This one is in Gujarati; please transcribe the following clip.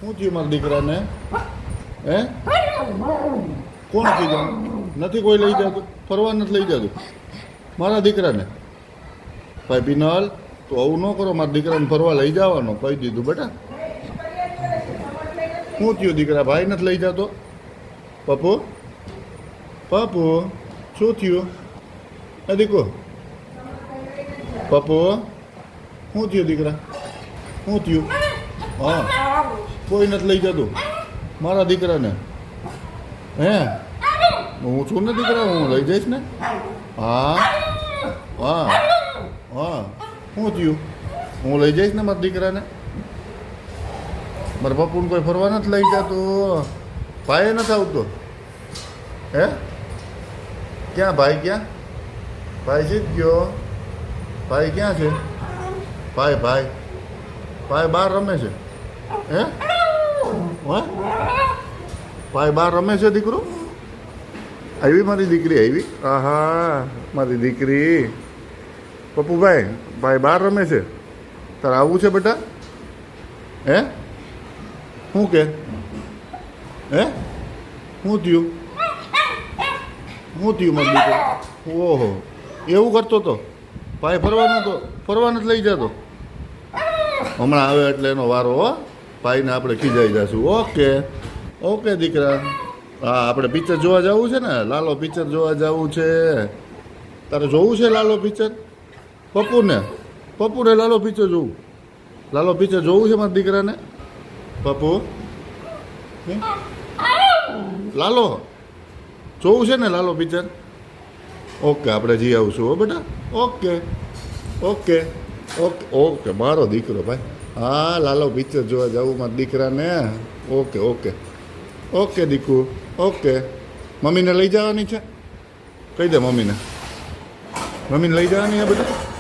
શું થયું મારા દીકરાને? હે? કોણ કીધું? નથી કોઈ લઈ જતું? ફરવા નથી લઈ જતું મારા દીકરાને? ભાઈ બિનલ, તો આવું ન કરો, મારા દીકરાને ફરવા લઈ જવાનો કહી દીધું બેટા. શું થયું દીકરા? ભાઈ નથી લઈ જતો? પપ્પુ પપ્પુ શું થયું? એ દીકો પપ્પુ શું થયું દીકરા? શું થયું? હા, કોઈ નથી લઈ જતું મારા દીકરાને? હે? હું છું ને દીકરા, હું લઈ જઈશ ને. હા હા હા, શું થયું? હું લઈ જઈશ ને મારા દીકરાને. મારા પપ્પુને કોઈ ફરવા નથી લઈ જતું. ભાઈ નથી આવતો? હે? ક્યાં ભાઈ? ક્યાં ભાઈ? છે ગયો ભાઈ? ક્યાં છે ભાઈ? ભાઈ બહાર રમે છે. હે? ભાઈ બહાર રમે છે દીકરો? આવી મારી દીકરી આવી? આહા, મારી દીકરી. પપ્પુભાઈ, ભાઈ બહાર રમે છે. તારે આવવું છે બેટા? હે? શું કે? હે? શું થયું? શું થયું મારી દીકરી? ઓહો, એવું કરતો તો ભાઈ? ફરવા નથી લઈ જતો? હમણાં આવે એટલે એનો વારો. હો, ભાઈને આપણે ખીજાઈ જશું. ઓકે ઓકે દીકરા. હા, આપણે પિક્ચર જોવા જવું છે ને? લાલો પિક્ચર જોવા જવું છે. તારે જોવું છે લાલો પિક્ચર? પપ્પુને લાલો પિક્ચર જોવું? લાલો પિક્ચર જોવું છે મારા દીકરાને? પપ્પુ લાલો જોવું છે ને? લાલો પિક્ચર? ઓકે, આપણે જઈ આવશું. હો બેટા. ઓકે ઓકે ઓકે ઓકે, મારો દીકરો ભાઈ. હા, લાલો પિક્ચર જોવા જવું મારા દીકરાને. ઓકે ઓકે ઓકે દીકુ. ઓકે, મમ્મીને લઈ જવાની છે? કહી દે મમ્મીને લઈ જવાની છે બેટા.